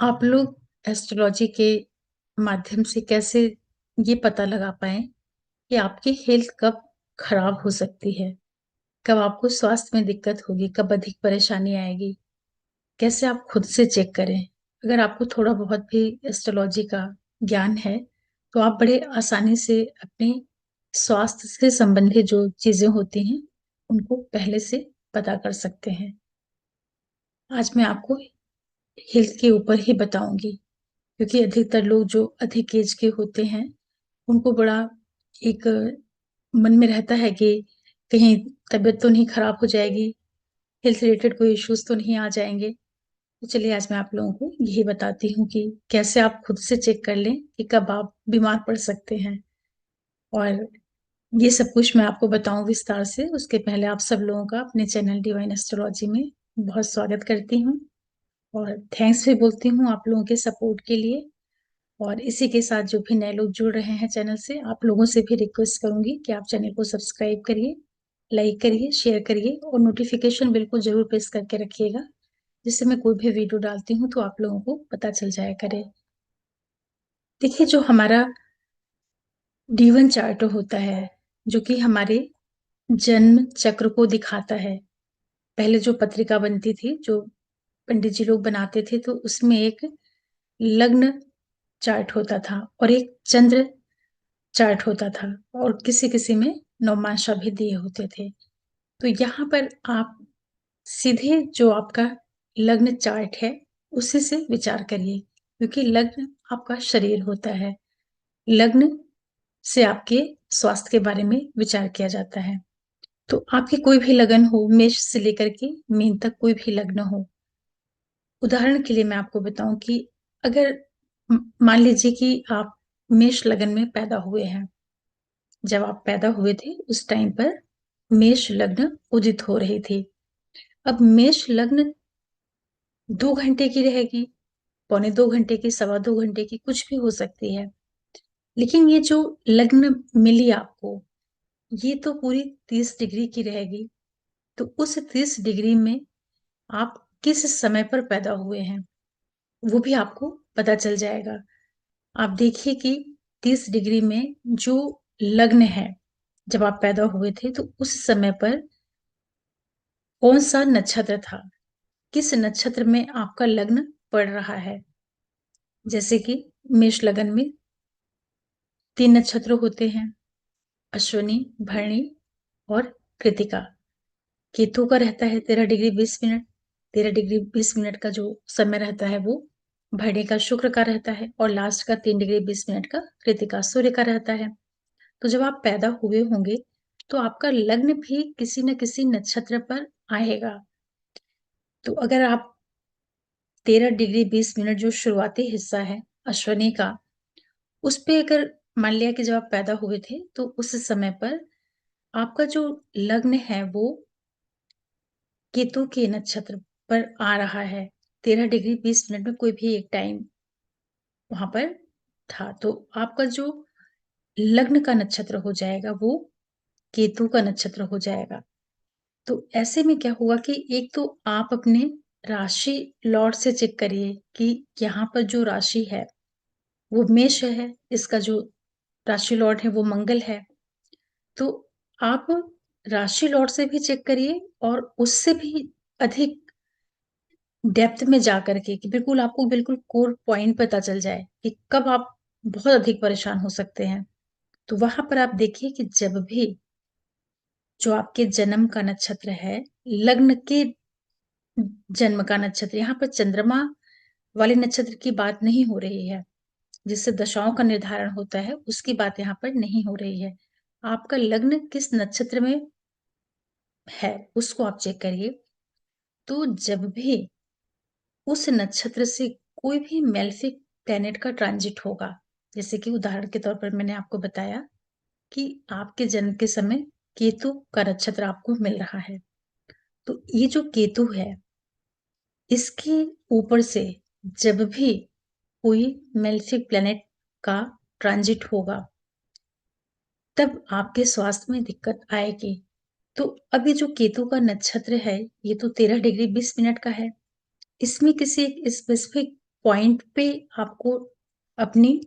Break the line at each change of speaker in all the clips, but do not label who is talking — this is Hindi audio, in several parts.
आप लोग एस्ट्रोलॉजी के माध्यम से कैसे ये पता लगा पाएँ कि आपकी हेल्थ कब खराब हो सकती है? कब आपको स्वास्थ्य में दिक्कत होगी, कब अधिक परेशानी आएगी? कैसे आप खुद से चेक करें? अगर आपको थोड़ा बहुत भी एस्ट्रोलॉजी का ज्ञान है, तो आप बड़े आसानी से अपने स्वास्थ्य से संबंधित जो चीज़ें होती हैं, उनको पहले से पता कर सकते हैं। आज मैं आपको हेल्थ के ऊपर ही बताऊँगी। क्योंकि अधिकतर लोग जो अधिक एज के होते हैं, उनको बड़ा एक मन में रहता है कि कहीं तबीयत तो नहीं खराब हो जाएगी, हेल्थ रिलेटेड कोई इश्यूज़ तो नहीं आ जाएँगे। तो चलिए आज मैं आप लोगों को यही बताती हूँ कि कैसे आप खुद से चेक कर लें कि कब आप बीमार पड़ सकते हैं। और ये सब कुछ मैं आपको बताऊँ विस्तार से, उसके पहले आप सब लोगों का अपने चैनल डिवाइन एस्ट्रोलॉजी में बहुत स्वागत करती हूँ और थैंक्स भी बोलती हूँ आप लोगों के सपोर्ट के लिए। और इसी के साथ जो भी नए लोग जुड़ रहे हैं चैनल से, आप लोगों से भी रिक्वेस्ट करूंगी कि आप चैनल को सब्सक्राइब करिए, लाइक करिए, शेयर करिए और नोटिफिकेशन बिल्कुल जरूर प्रेस करके रखिएगा, जिससे मैं कोई भी वीडियो डालती हूँ तो आप लोगों को पता चल जाया करे। देखिए, जो हमारा D1 चार्ट होता है, जो कि हमारे जन्म चक्र को दिखाता है। पहले जो पत्रिका बनती थी, जो पंडित जी लोग बनाते थे, तो उसमें एक लग्न चार्ट होता था और एक चंद्र चार्ट होता था और किसी-किसी में नौमांशा भी दिए होते थे। तो यहाँ पर आप सीधे जो आपका लग्न चार्ट है, उसी से विचार करिए, क्योंकि लग्न आपका शरीर होता है। लग्न से आपके स्वास्थ्य के बारे में विचार किया जाता है। तो आपकी कोई भी लगन हो, मेष से लेकर के मीन तक कोई भी लग्न हो। उदाहरण के लिए मैं आपको बताऊँ कि अगर मान लीजिए कि आप मेष लगन में पैदा हुए हैं। जब आप पैदा हुए थे उस टाइम पर मेष लग्न उदित हो रही थी। अब मेष लग्न 2 घंटे की रहेगी, पौने 2 घंटे की, सवा 2 घंटे की, कुछ भी हो सकती है। लेकिन ये जो लग्न मिली आपको, ये तो पूरी 30 डिग्री की रहेगी। तो उस 30 डिग्री में आप किस समय पर पैदा हुए हैं, वो भी आपको पता चल जाएगा। आप देखिए कि 30 डिग्री में जो लग्न है, जब आप पैदा हुए थे तो उस समय पर कौन-सा नक्षत्र था? किस नक्षत्र में आपका लग्न पड़ रहा है? जैसे कि मेष लगन में 3 नक्षत्र होते हैं, अश्विनी, भरणी और कृत्तिका। केतु का रहता है 13 डिग्री 20 मिनट। 13 डिग्री 20 मिनट का जो समय रहता है वो भरणी का शुक्र का रहता है और लास्ट का 3 डिग्री 20 मिनट का कृत्तिका सूर्य का रहता है। तो जब आप पैदा हुए होंगे तो आपका लग्न भी किसी न किसी नक्षत्र पर आएगा। तो अगर आप 13 डिग्री 20 मिनट जो शुरुआती हिस्सा है अश्विनी का, उस पे अगर मान लिया कि जब आप पैदा हुए थे तो उस समय पर आपका जो लग्न है वो केतु के नक्षत्र पर आ रहा है। 13 डिग्री 20 मिनट में कोई भी एक टाइम वहां पर था, तो आपका जो लग्न का नक्षत्र हो जाएगा वो केतु का नक्षत्र हो जाएगा। तो ऐसे में क्या हुआ कि एक तो आप अपने राशि लॉर्ड से चेक करिए कि यहाँ पर जो राशि है वो मेष है, इसका जो राशि लॉर्ड है वो मंगल है। तो आप राशि लॉर्ड से भी चेक करिए और उससे भी अधिक डेप्थ में जा करके कि बिल्कुल आपको बिल्कुल कोर पॉइंट पता चल जाए कि कब आप बहुत अधिक परेशान हो सकते हैं। तो वहां पर आप देखिए कि जब भी जो आपके जन्म का नक्षत्र है, लग्न के जन्म का नक्षत्र, यहाँ पर चंद्रमा वाले नक्षत्र की बात नहीं हो रही है, जिससे दशाओं का निर्धारण होता है, उसकी बात यहाँ पर नहीं हो रही है। आपका लग्न किस नक्षत्र में है, उसको आप चेक करिए। तो जब भी उस नक्षत्र से कोई भी मेलेफिक प्लैनेट का ट्रांजिट होगा, जैसे कि उदाहरण के तौर पर मैंने आपको बताया कि आपके जन्म के समय केतु का नक्षत्र आपको मिल रहा है। तो ये जो केतु है, इसके ऊपर से जब भी कोई मेलेफिक प्लैनेट का ट्रांजिट होगा, तब आपके स्वास्थ्य में दिक्कत आएगी। तो अभी जो केतु का नक्षत्र है, ये तो 13 डिग्री 20 मिनट का है। इसमें किसी एक स्पेसिफिक पॉइंट पे आपको अपनी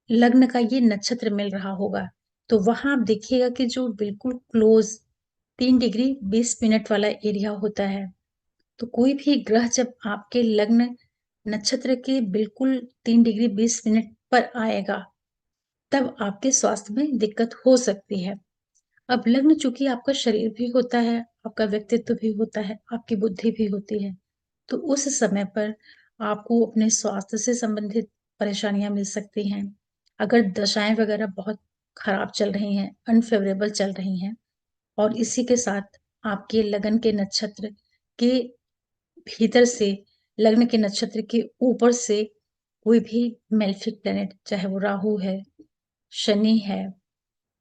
लग्न का ये नक्षत्र मिल रहा होगा, तो वहां आप देखिएगा कि जो बिल्कुल क्लोज 3 डिग्री 20 मिनट वाला एरिया होता है, तो कोई भी ग्रह जब आपके लग्न नक्षत्र के बिल्कुल 3 डिग्री 20 मिनट पर आएगा, तब आपके स्वास्थ्य में दिक्कत हो सकती है। अब लग्न चूंकि आपका शरीर भी होता है, आपका व्यक्तित्व भी होता है, आपकी बुद्धि भी होती है, तो उस समय पर आपको अपने स्वास्थ्य से संबंधित परेशानियां मिल सकती हैं। अगर दशाएं वगैरह बहुत खराब चल रही हैं, अनफेवरेबल चल रही हैं, और इसी के साथ आपके लगन के नक्षत्र के भीतर से, लग्न के नक्षत्र के ऊपर से कोई भी मेलेफिक प्लेनेट, चाहे वो राहु है, शनि है,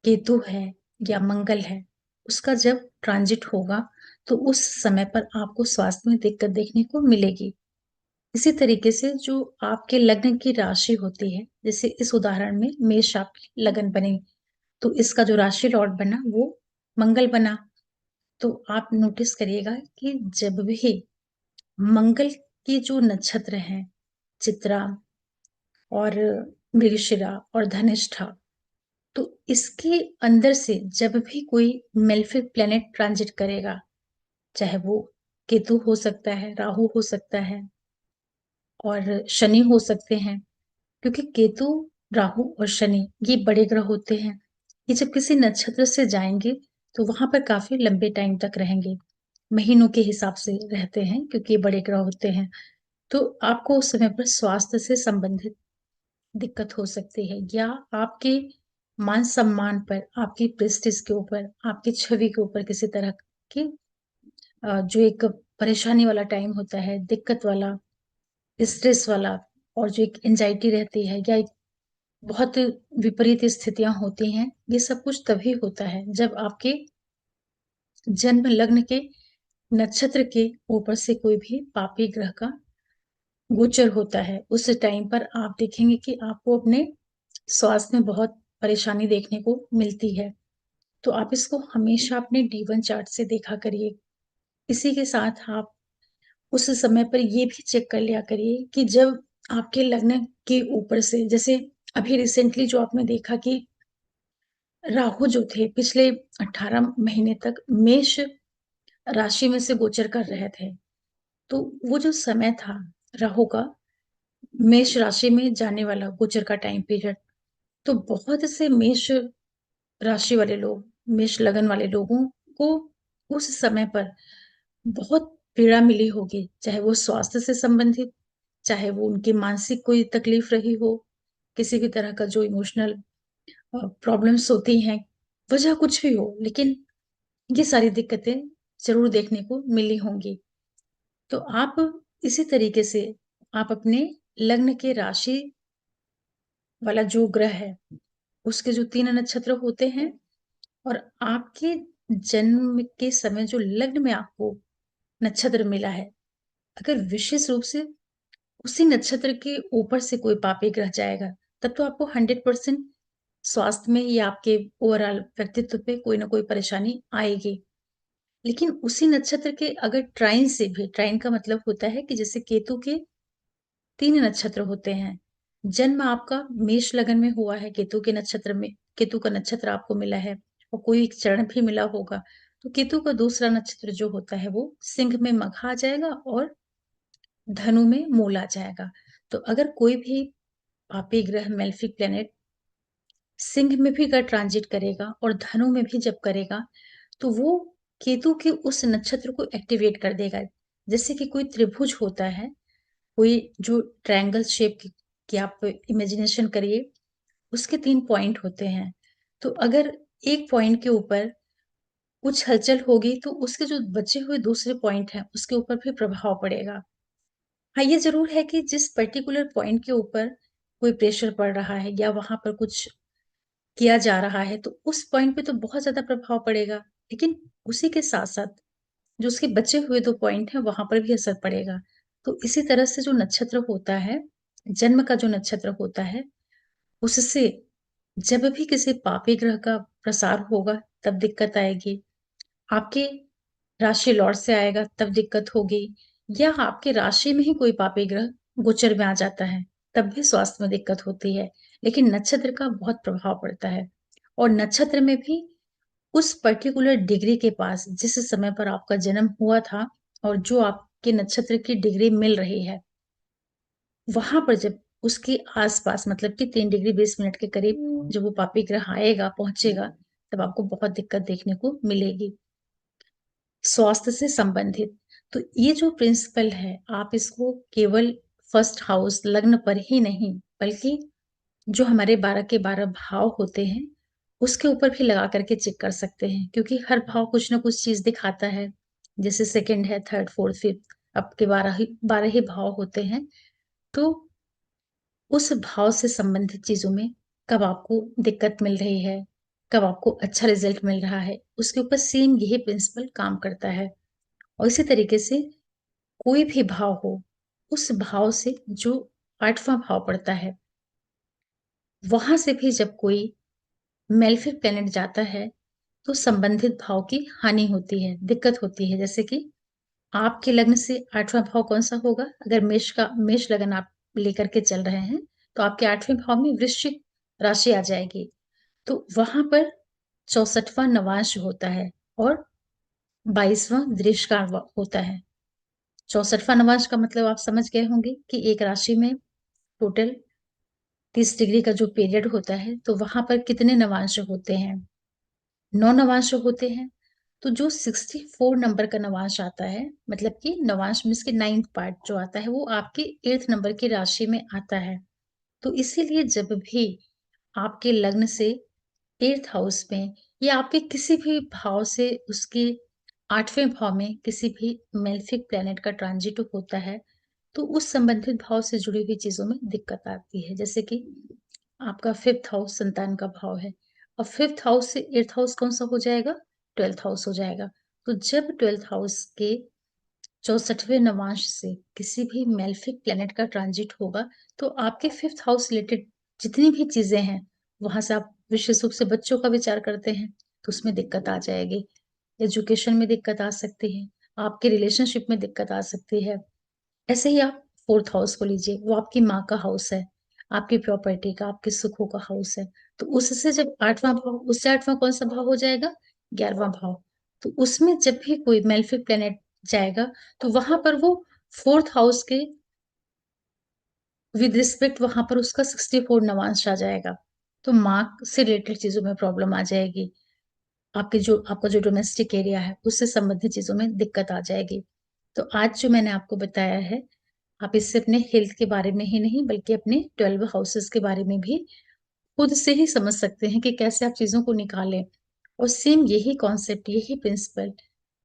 केतु है या मंगल है, उसका जब ट्रांजिट होगा, तो उस समय पर आपको स्वास्थ्य में दिक्कत देखने को मिलेगी। इसी तरीके से जो आपके लग्न की राशि होती है, जैसे इस उदाहरण में मेष आपकी लगन बनी, तो इसका जो राशि लॉर्ड बना वो मंगल बना। तो आप नोटिस करिएगा कि जब भी मंगल के जो नक्षत्र हैं, चित्रा और मृगशिरा और धनिष्ठा, तो इसके अंदर से जब भी कोई मेलेफिक प्लेनेट ट्रांजिट करेगा, चाहे वो केतु हो सकता है, राहु हो सकता है और शनि हो सकते हैं, क्योंकि केतु, राहु और शनि ये बड़े ग्रह होते हैं। ये जब किसी नक्षत्र से जाएंगे, तो वहां पर काफी लंबे टाइम तक रहेंगे, महीनों के हिसाब से रहते हैं, क्योंकि ये बड़े ग्रह होते हैं। तो आपको उस समय पर स्वास्थ्य से संबंधित दिक्कत हो सकती है, या आपके मान सम्मान पर, आपकी प्रेस्टिज के ऊपर, आपकी छवि के ऊपर किसी तरह की जो एक परेशानी वाला टाइम होता है, दिक्कत वाला, स्ट्रेस वाला, और जो एक एंजाइटी रहती है, या एक बहुत विपरीत स्थितियां होती हैं, ये सब कुछ तभी होता है जब आपके जन्म लग्न के नक्षत्र के ऊपर से कोई भी पापी ग्रह का गोचर होता है। उस टाइम पर आप देखेंगे कि आपको अपने स्वास्थ्य में बहुत परेशानी देखने को मिलती है। तो आप इसको हमेशा अपने D1 चार्ट से देखा करिए। इसी के साथ आप उस समय पर ये भी चेक कर लिया करिए कि जब आपके लग्न के ऊपर से, जैसे अभी रिसेंटली जो आपने देखा कि राहु जो थे पिछले 18 महीने तक मेष राशि में से गोचर कर रहे थे, तो वो जो समय था राहु का, मेष राशि में जाने वाला गोचर का टाइम पीरियड, तो बहुत से मेष राशि वाले लोग, मेष लगन वाले लोगों को उस समय पर बहुत पीड़ा मिली होगी, चाहे वो स्वास्थ्य से संबंधित, चाहे वो उनकी मानसिक कोई तकलीफ रही हो, किसी भी तरह का जो इमोशनल प्रॉब्लम्स होती हैं, वजह कुछ भी हो, लेकिन ये सारी दिक्कतें जरूर देखने को मिली होंगी। तो आप इसी तरीके से आप अपने लग्न के राशि वाला जो ग्रह है, उसके जो 3 नक्षत्र होते हैं, और आपके जन्म के समय जो लग्न में आपको नक्षत्र मिला है, अगर विशेष रूप से उसी नक्षत्र के ऊपर से कोई पापी ग्रह जाएगा, तब तो आपको 100% स्वास्थ्य में या आपके ओवरऑल व्यक्तित्व पे कोई ना कोई परेशानी आएगी। लेकिन उसी नक्षत्र के अगर ट्राइन से भी, ट्राइन का मतलब होता है कि जैसे केतु के 3 नक्षत्र होते हैं, जन्म आपका मेष लगन में हुआ है, केतु के नक्षत्र में, केतु का नक्षत्र आपको मिला है, और कोई एक चरण भी मिला होगा, तो केतु का दूसरा नक्षत्र जो होता है वो सिंह में मघा आ जाएगा और धनु में मूल आ जाएगा। तो अगर कोई भी पापी ग्रह, मेलेफिक प्लेनेट सिंह में भी अगर ट्रांजिट करेगा और धनु में भी जब करेगा, तो वो केतु के उस नक्षत्र को एक्टिवेट कर देगा। जैसे कि कोई त्रिभुज होता है, कोई जो ट्रायंगल शेप की आप इमेजिनेशन करिए, उसके 3 पॉइंट होते हैं। तो अगर एक पॉइंट के ऊपर कुछ हलचल होगी, तो उसके जो बचे हुए दूसरे पॉइंट हैं, उसके ऊपर भी प्रभाव पड़ेगा। हाँ, ये ज़रूर है कि जिस पर्टिकुलर पॉइंट के ऊपर कोई प्रेशर पड़ रहा है, या वहाँ पर कुछ किया जा रहा है, तो उस पॉइंट पे तो बहुत ज़्यादा प्रभाव पड़ेगा। लेकिन उसी के साथ-साथ जो उसके बचे हुए 2 पॉइंट हैं, वहाँ पर भी असर पड़ेगा। तो इसी तरह से जो नक्षत्र होता है, जन्म का जो नक्षत्र होता है, उससे जब भी किसी पापी ग्रह का प्रसार होगा, तब दिक्कत आएगी। आपके राशि लॉर्ड से आएगा, तब दिक्कत होगी, या आपके राशि में ही कोई पापी ग्रह गोचर में आ जाता है, तब भी स्वास्थ्य में दिक्कत होती है। लेकिन नक्षत्र का बहुत प्रभाव पड़ता है और नक्षत्र में भी उस पर्टिकुलर डिग्री के पास जिस समय पर आपका जन्म हुआ था और जो आपके नक्षत्र की डिग्री मिल रही है, वहां पर जब उसके आसपास मतलब कि 3 डिग्री 20 मिनट के करीब जब वो पापी ग्रह आएगा, पहुंचेगा, तब आपको बहुत दिक्कत देखने को मिलेगी स्वास्थ्य से संबंधित। तो ये जो प्रिंसिपल है, आप इसको केवल फर्स्ट हाउस लग्न पर ही नहीं, बल्कि जो हमारे 12 के 12 भाव होते हैं, उसके ऊपर भी लगा करके चेक कर सकते हैं, क्योंकि हर भाव कुछ ना कुछ चीज़ दिखाता है। जैसे सेकंड है, थर्ड, फोर्थ, फिफ्थ आपके 12 ही भाव होते हैं। तो उस भाव से संबंधित चीज़ों में कब आपको दिक्कत मिल रही है, कब आपको अच्छा रिज़ल्ट मिल रहा है, उसके ऊपर सेम यही प्रिंसिपल काम करता है। और इसी तरीके से कोई भी भाव हो, उस भाव से जो 8वाँ भाव पड़ता है, वहाँ से भी जब कोई मेलेफिक प्लैनेट जाता है, तो संबंधित भाव की हानि होती है, दिक्कत होती है। जैसे कि आपके लग्न से 8वाँ भाव कौन-सा होगा? अगर मेष लग्न आप लेकर के चल रहे हैं, तो आपके 8वें भाव में वृश्चिक राशि आ जाएगी। तो वहाँ पर 64वाँ नवांश होता है और 22वाँ दृश्यकार होता है। 64वाँ नवांश का मतलब आप समझ गए होंगे कि एक राशि में टोटल 30 डिग्री का जो पीरियड होता है, तो वहाँ पर कितने नवांश होते हैं? 9 नवांश होते हैं। तो जो 64 नंबर का नवांश आता है, मतलब कि नवांश मीन्स कि 9th पार्ट जो आता है, वो आपके 8th नंबर की राशि में आता है। तो इसीलिए जब भी आपके लग्न से 8th हाउस में या आपके किसी भी भाव से उसके 8वें भाव में किसी भी मेलेफिक प्लैनेट का ट्रांजिट होता है, तो उस संबंधित भाव से जुड़ी हुई चीज़ों में दिक्कत आती है। जैसे कि आपका 5th हाउस संतान का भाव है और 5th हाउस से 8th हाउस कौन-सा हो जाएगा? 12th हाउस हो जाएगा। तो जब 12th हाउस के 64वें नवांश से किसी भी मेलेफिक प्लैनेट का ट्रांजिट होगा, तो आपके 5th हाउस रिलेटेड जितनी भी चीज़ें हैं, वहाँ से आप विशेष रूप से बच्चों का विचार करते हैं, तो उसमें दिक्कत आ जाएगी। एजुकेशन में दिक्कत आ सकती है, आपके रिलेशनशिप में दिक्कत आ सकती है। ऐसे ही आप 4th हाउस को लीजिए, वो आपकी माँ का हाउस है, आपकी प्रॉपर्टी का, आपके सुखों का हाउस है। तो उससे जब 8वाँ भाव उससे 8वाँ कौन-सा भाव हो जाएगा? 11वाँ भाव। तो उसमें जब भी कोई मेलेफिक प्लैनेट जाएगा, तो वहाँ पर वो 4th हाउस के विद रिस्पेक्ट वहाँ पर उसका 64 नवांश आ जाएगा। तो माँ से रिलेटेड चीज़ों में प्रॉब्लम आ जाएगी। आपका जो डोमेस्टिक एरिया है, उससे संबंधित चीज़ों में दिक्कत आ जाएगी। तो आज जो मैंने आपको बताया है, आप इससे अपने हेल्थ के बारे में ही नहीं बल्कि अपने 12 हाउसेस के बारे में भी खुद से ही समझ सकते हैं कि कैसे आप चीज़ों को निकालें। और सेम यही कॉन्सेप्ट, यही प्रिंसिपल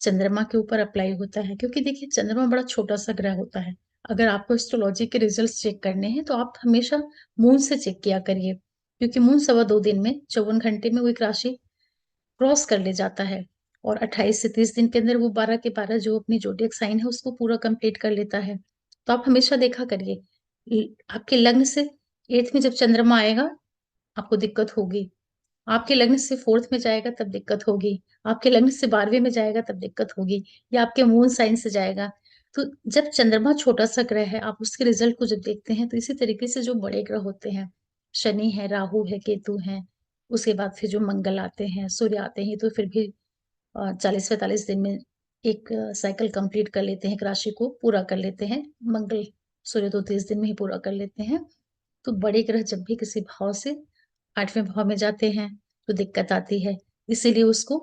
चंद्रमा के ऊपर अप्लाई होता है, क्योंकि देखिए चंद्रमा बड़ा छोटा-सा ग्रह होता है। अगर आपको एस्ट्रोलॉजी के रिजल्ट्स चेक करने हैं, तो आप हमेशा मून से चेक किया करिए, क्योंकि मून सवा 2 दिन में 54 घंटे में वो एक राशि क्रॉस कर ले जाता है और 28 से 30 दिन के अंदर वो 12 के 12 जो अपनी ज़ोडिएक साइन है उसको पूरा कंप्लीट कर लेता है। तो आप हमेशा देखा करिए, आपके लग्न से 8th में जब चंद्रमा आएगा, आपको दिक्कत होगी। आपके लग्न से 4th में जाएगा तब दिक्कत होगी। आपके लग्न से 12वें में जाएगा तब दिक्कत होगी या आपके मून साइन से जाएगा। तो जब चंद्रमा छोटा-सा ग्रह है, आप उसके रिज़ल्ट को जब देखते हैं, तो इसी तरीके से जो बड़े ग्रह होते हैं, शनि है, राहु है, केतु हैं, उसके बाद फिर जो मंगल आते हैं, सूर्य आते हैं, तो फिर भी 40-45 दिन में एक साइकिल कंप्लीट कर लेते हैं, एक राशि को पूरा कर लेते हैं। मंगल, सूर्य तो 30 दिन में ही पूरा कर लेते हैं। तो बड़े ग्रह जब भी किसी भाव से 8वें भाव में जाते हैं, तो दिक्कत आती है। इसीलिए उसको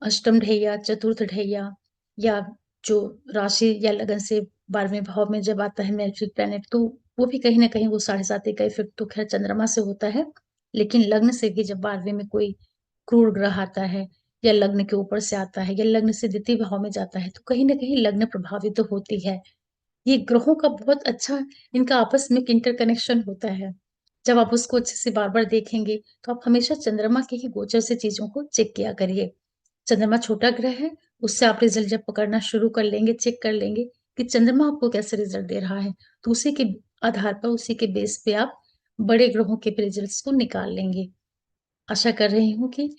अष्टम ढैया, चतुर्थ ढैया या जो राशि या लगन से 12वें भाव में जब आता है मेलेफिक प्लैनेट, तो वो भी कहीं न कहीं वो साढ़े साती का इफ़ेक्ट तो ख़ैर चंद्रमा से होता है। लेकिन लग्न से भी जब 12वें में कोई क्रूर ग्रह आता है या लग्न के ऊपर से आता है या लग्न से द्वितीय भाव में जाता है, तो कहीं न कहीं लग्न प्रभावित तो होती है। ये ग्रहों का बहुत अच्छा इनका आपस में एक इंटरकनेक्शन होता है। जब आप उसको अच्छे से बार-बार देखेंगे, तो आप हमेशा चंद्रमा के ही गोचर से चीज़ों को चेक किया करिए। चंद्रमा छोटा ग्रह है, उससे आप रिज़ल्ट जब पकड़ना शुरू कर लेंगे, चेक कर लेंगे कि चंद्रमा आपको कैसे रिज़ल्ट दे रहा है, तो उसी के आधार पर, उसी के बेस पे आप बड़े ग्रहों के भी रिज़ल्ट्स को निकाल लेंगे। आशा कर रही हूँ कि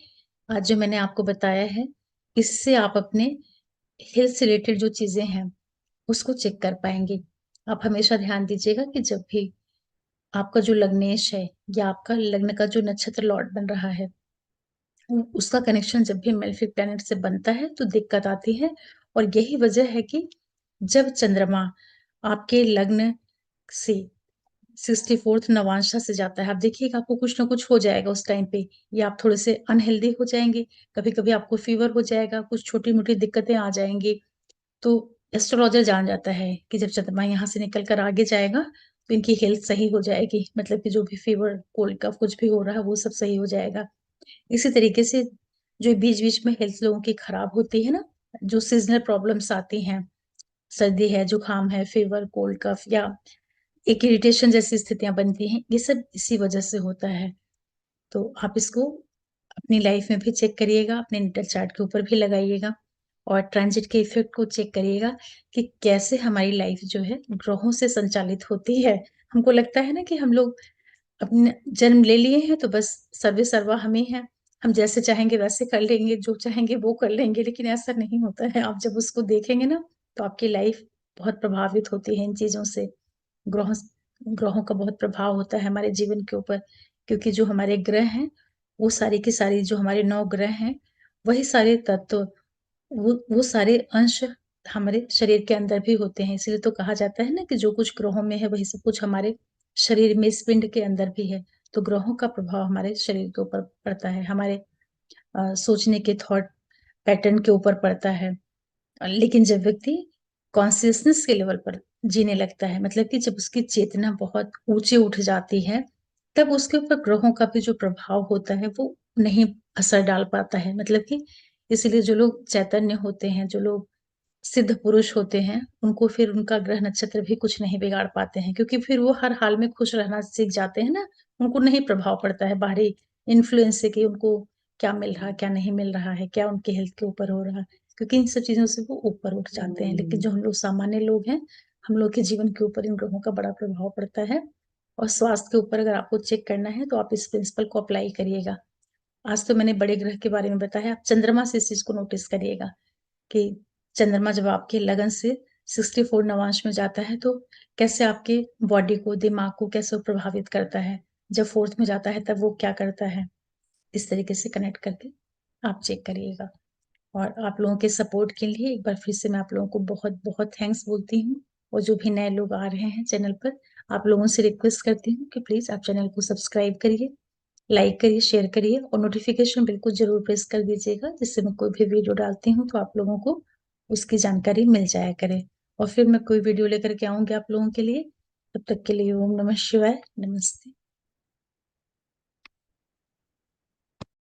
आज जो मैंने आपको बताया है, इससे आप अपने हेल्थ से रिलेटेड जो चीज़ें हैं, उसको चेक कर पाएँगे। आप हमेशा ध्यान दीजिएगा कि जब भी आपका जो लग्नेश है या आपका लग्न का जो नक्षत्र लॉर्ड बन रहा है, उसका कनेक्शन जब भी मेलेफिक प्लैनेट से बनता है तो दिक्कत आती है। और यही वजह है कि जब चंद्रमा आपके लग्न से 64th नवांशा से जाता है, आप देखिएगा आपको कुछ ना कुछ हो जाएगा उस टाइम पे, या आप थोड़े से अनहेल्दी हो जाएंगे, कभी कभी आपको फीवर हो जाएगा, कुछ छोटी मोटी दिक्कतें आ जाएंगी। तो एस्ट्रोलॉजर जान जाता है कि जब चंद्रमा यहाँ से निकल कर आगे जाएगा तो इनकी हेल्थ सही हो जाएगी, मतलब कि जो भी फीवर कोल्ड कफ कुछ भी हो रहा है वो सब सही हो जाएगा। इसी तरीके से जो बीच-बीच में हेल्थ लोगों की खराब होती है ना, जो सीज़नल प्रॉब्लम्स आती हैं, सर्दी है, जुकाम है, फीवर, कोल्ड कफ या एक इरिटेशन जैसी स्थितियाँ बनती हैं, ये सब इसी वजह से होता है। तो आप इसको अपनी लाइफ में भी चेक करिएगा, अपने नेटल चार्ट के ऊपर भी लगाइएगा और ट्रांजिट के इफ़ेक्ट को चेक करिएगा कि कैसे हमारी लाइफ जो है ग्रहों से संचालित होती है। हमको लगता है ना कि हम लोग अपने जन्म ले लिए हैं तो बस सर्वे सर्वा हम ही हैं। हम जैसे चाहेंगे वैसे कर लेंगे, जो चाहेंगे वो कर लेंगे, लेकिन ऐसा नहीं होता है। आप जब उसको देखेंगे ना, तो आपकी लाइफ बहुत प्रभावित होती है इन चीज़ों से। ग्रहों स ग्रहों का बहुत प्रभाव होता है हमारे जीवन के ऊपर, क्योंकि जो हमारे ग्रह हैं, वो सारी की सारी जो हमारे 9 ग्रह हैं, वही सारे तत्व, वो सारे अंश हमारे शरीर के अंदर भी होते हैं। इसीलिए तो कहा जाता है ना कि जो कुछ ग्रहों में है, वही सब कुछ हमारे शरीर में, इस पिंड के अंदर भी है। तो ग्रहों का प्रभाव हमारे शरीर के ऊपर पड़ता है, हमारे सोचने के थॉट पैटर्न के ऊपर पड़ता है। लेकिन जब व्यक्ति कॉन्शियसनेस के लेवल पर जीने लगता है, मतलब कि जब उसकी चेतना बहुत ऊँचे उठ जाती है, तब उसके ऊपर ग्रहों का भी जो प्रभाव होता है, वो नहीं असर डाल पाता है। मतलब कि इसीलिए जो लोग चैतन्य होते हैं, जो लोग सिद्ध पुरुष होते हैं, उनको फिर उनका ग्रह नक्षत्र भी कुछ नहीं बिगाड़ पाते हैं, क्योंकि फिर वो हर हाल में खुश रहना सीख जाते हैं ना, उनको नहीं प्रभाव पड़ता है बाहरी इन्फ्लुएंस से कि उनको क्या मिल रहा है, क्या नहीं मिल रहा है, क्या उनकी हेल्थ के ऊपर हो रहा है, क्योंकि इन सब चीज़ों से वो ऊपर उठ जाते हैं। लेकिन जो हम लोग सामान्य लोग हैं, हम लोग के जीवन के ऊपर इन ग्रहों का बड़ा प्रभाव पड़ता है। और स्वास्थ्य के ऊपर अगर आपको चेक करना है, तो आप इस प्रिंसिपल को अप्लाई करिएगा। आज तो मैंने बड़े ग्रह के बारे में बताया, आप चंद्रमा से इस चीज़ को नोटिस करिएगा कि चंद्रमा जब आपके लगन से 64 नवांश में जाता है तो कैसे आपके बॉडी को, दिमाग को कैसे वो प्रभावित करता है। जब 4th में जाता है तब वो क्या करता है। इस तरीके से कनेक्ट करके आप चेक करिएगा। और आप लोगों के सपोर्ट के लिए एक बार फिर से मैं आप लोगों को बहुत-बहुत थैंक्स बोलती हूँ। और जो भी नए लोग आ रहे हैं चैनल पर, आप लोगों से रिक्वेस्ट करती हूँ कि प्लीज़ आप चैनल को सब्सक्राइब करिए, लाइक करिए, शेयर करिए और नोटिफ़िकेशन बिल्कुल ज़रूर प्रेस कर दीजिएगा, जिससे मैं कोई भी वीडियो डालती हूँ तो आप लोगों को उसकी जानकारी मिल जाया करे। और फिर मैं कोई वीडियो लेकर के आऊँगी आप लोगों के लिए। तब तक के लिए ओम नमः शिवाय, नमस्ते।